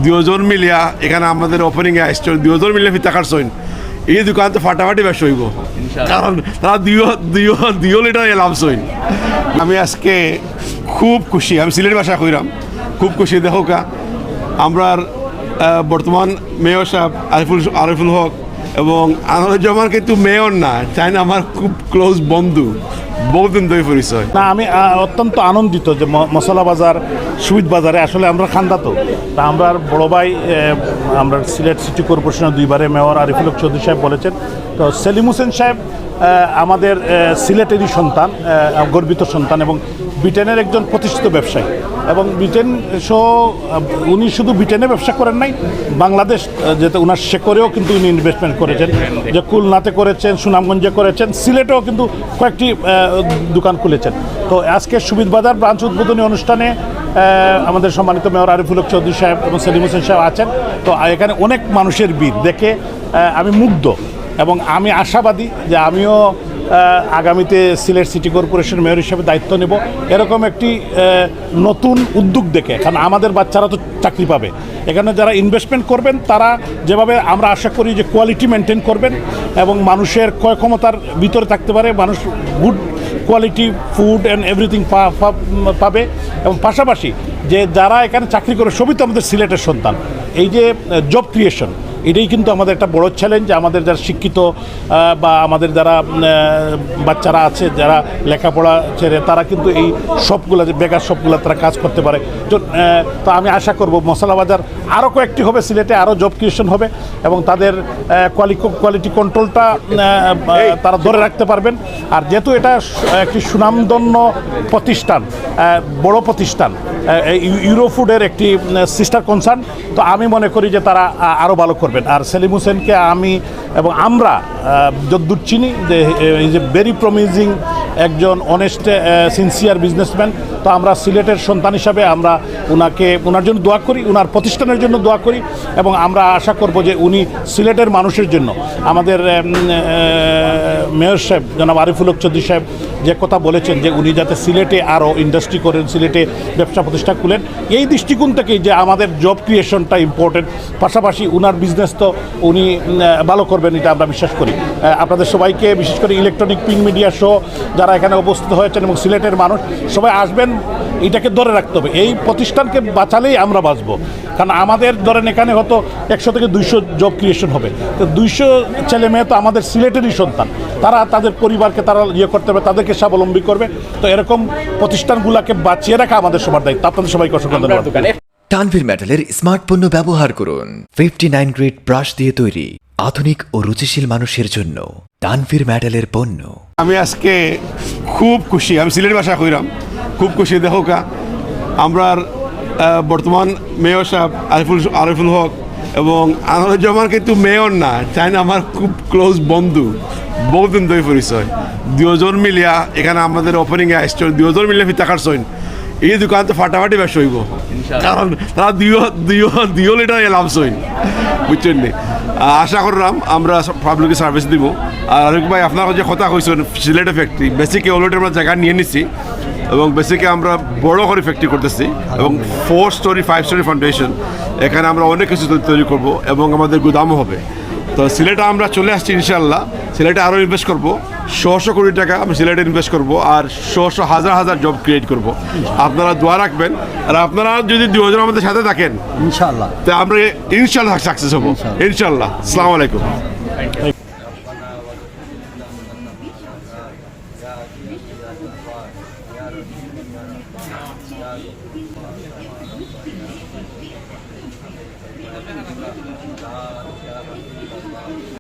দুজন মিলিয়া এখানে আমাদের ওপেনিংয়ে আসছে, দুজন মিলিয়ে ফিতা কাটছেন, এই দোকান তো ফাটাফাটি ব্যবসা হইব, কারণ তারা দুই লিটার লাভছেন। আমি আজকে খুব খুশি, আমি সিলেট ভাষা কইরাম, খুব খুশি। দেখো কা আমরা বর্তমান মেয়র সাহেব আরিফুল হক এবং আনোয়ারুজ্জামান কিন্তু মেয়র না, চাই না, আমার খুব ক্লোজ বন্ধু, বহুদিন ধরে পরিচয়। না, আমি অত্যন্ত আনন্দিত যে মৌলভীবাজার সুবিধ বাজারে আসলে আমরা খান্দাতো, তা আমরা বড় ভাই, আমরা সিলেট সিটি কর্পোরেশনের দুইবারে মেয়র আরিফুল হক চৌধুরী সাহেব বলেছেন, তো সেলিম হোসেন সাহেব আমাদের সিলেটেরই সন্তান, গর্বিত সন্তান এবং ব্রিটেনের একজন প্রতিষ্ঠিত ব্যবসায়ী, এবং ব্রিটেন উনি শুধু ব্রিটেনে ব্যবসা করেন নাই, বাংলাদেশ যেটা ওনার শেকরেও কিন্তু উনি ইনভেস্টমেন্ট করেছেন, যে খুলনাতে করেছেন, সুনামগঞ্জে করেছেন, সিলেটেও কিন্তু কয়েকটি দোকান খুলেছেন। তো আজকে সুবিধবাজার ব্রাঞ্চ উদ্বোধনী অনুষ্ঠানে আমাদের সম্মানিত মেয়র আরিফুল হক চৌধুরী সাহেব এবং সেলিম হোসেন সাহেব আছেন। তো এখানে অনেক মানুষের ভিড় দেখে আমি মুগ্ধ, এবং আমি আশাবাদী যে আমিও আগামীতে সিলেট সিটি কর্পোরেশন মেয়র হিসেবে দায়িত্ব নেব এরকম একটি নতুন উদ্যোগ দেখে, কারণ আমাদের বাচ্চারা তো চাকরি পাবে, এখানে যারা ইনভেস্টমেন্ট করবেন তারা যেভাবে আমরা আশা করি যে কোয়ালিটি মেনটেন করবেন এবং মানুষের ক্রয় ক্ষমতার ভিতরে থাকতে পারে, মানুষ good quality food and everything পাবে, এবং পাশাপাশি যে যারা এখানে চাকরি করে সবই তো আমাদের সিলেটের সন্তান। এই যে জব ক্রিয়েশন, এটাই কিন্তু আমাদের একটা বড় চ্যালেঞ্জ। আমাদের যারা শিক্ষিত বা আমাদের যারা বাচ্চারা আছে যারা লেখাপড়া ছেড়ে, তারা কিন্তু এই শপগুলো, যে বেকার শপগুলো, তারা কাজ করতে পারে। তো আমি আশা করব মৌলভীবাজার আরও কয়েকটি হবে, সিলেটে আরও জব ক্রিয়েশন হবে এবং তাদের কোয়ালিটি কন্ট্রোলটা তারা ধরে রাখতে পারবেন। আর যেহেতু এটা একটি সুনামধন্য প্রতিষ্ঠান, বড় প্রতিষ্ঠান, ইউরোফুডের একটি সিস্টার কনসার্ন, তো আমি মনে করি যে তারা আরও ভালো করবেন। আর সেলিম হোসেনকে আমি এবং আমরা যদ্দূর চিনি যে ইজ এ ভেরি প্রমিজিং একজন অনেস্ট সিনসিয়ার বিজনেসম্যান। তো আমরা সিলেটের সন্তান হিসাবে আমরা ওনার জন্য দোয়া করি, ওনার প্রতিষ্ঠানের জন্য দোয়া করি, এবং আমরা আশা করব যে উনি সিলেটের মানুষের জন্য, আমাদের মেয়র সাহেব জনাব আরিফুল হক চৌধুরী সাহেব যে কথা বলেছেন যে উনি যাতে সিলেটে আরও ইন্ডাস্ট্রি করেন, সিলেটে ব্যবসা প্রতিষ্ঠান খুলেন, এই দৃষ্টিকোণ থেকেই যে আমাদের জব ক্রিয়েশনটা ইম্পর্টেন্ট, পাশাপাশি উনার বিজনেস তো উনি ভালো করবেন, এটা আমরা বিশ্বাস করি। আপনাদের সবাইকে, বিশেষ করে ইলেকট্রনিক প্রিন্ট মিডিয়া সহ যারা এখানে উপস্থিত হয়েছেন এবং সিলেটের মানুষ সবাই আসবেন, এটাকে ধরে রাখতে হবে। এই প্রতিষ্ঠানকে বাঁচালেই আমরা বাঁচবো, কারণ আমাদের ধরেন এখানে হয়তো 100 থেকে 200 জব ক্রিয়েশন হবে, তো 200 ছেলে মেয়ে তো আমাদের সিলেটেরই সন্তান, তারা তাদের পরিবারকে তারা করতে হবে, তাদেরকে স্বাবলম্বী করবে। তো এরকম প্রতিষ্ঠানগুলোকে বাঁচিয়ে রাখা আমাদের সবার দায়িত্ব। আপনাদের সবাইকে অসংখ্য ধন্যবাদ। তানভীর মেটালের স্মার্ট পণ্য ব্যবহার করুন। 59 গ্রেড ব্রাশ দিয়ে তৈরি, আধুনিক ও রুচিশীল মানুষের জন্য তানভীর মেটালের পণ্য। আমি আজকে খুব খুশি, আমি সিলেট ভাষা কইরাম, খুব খুশি। দেখো কা আমরা বর্তমান মেয়র সাহেব আরিফুল হক এবং আনোয়ারুজ্জামান কিন্তু মেয়র না, চাই না, আমার খুব ক্লোজ বন্ধু, বহুদিন ধরে পরিচয়। দুজন মিলিয়া এখানে আমাদের ওপেনিংয়ে আসছে, দুজন মিলিয়ে ফিতা কাটছেন, এই দোকান তো ফাটাফাটি ব্যবসা হইব, কারণ তারা দুই লিটার লাভছেন, বুঝছেন নি। আশা করলাম আমরা পাবলিকে সার্ভিস দিব। আর আরিফ ভাই, আপনার যে কথা কইছেন সিলেটে ফ্যাক্টরি, বেসিকে অলরেডি আমরা জায়গা নিয়ে নিচ্ছি এবং বেসিকে আমরা বড় করে ফ্যাক্টরি করতেছি এবং 4 স্টোরি 5 স্টোরি ফাউন্ডেশন, এখানে আমরা অনেক কিছু তৈরি করব এবং আমাদের গুদামও হবে। তো সিলেটে আমরা চলে আসছি ইনশাল্লাহ, সিলেটে আরও ইনভেস্ট করবো, 100 কোটি টাকা আমি সিলেটে ইনভেস্ট করবো, আর 100 হাজার জব ক্রিয়েট করব। আপনারা দোয়া রাখবেন, আর আপনারা যদি 2জন আমাদের সাথে থাকেন ইনশাল্লাহ, তো আমরা ইনশাল্লাহ সাকসেস হবো ইনশাল্লাহ। আসসালামু আলাইকুম।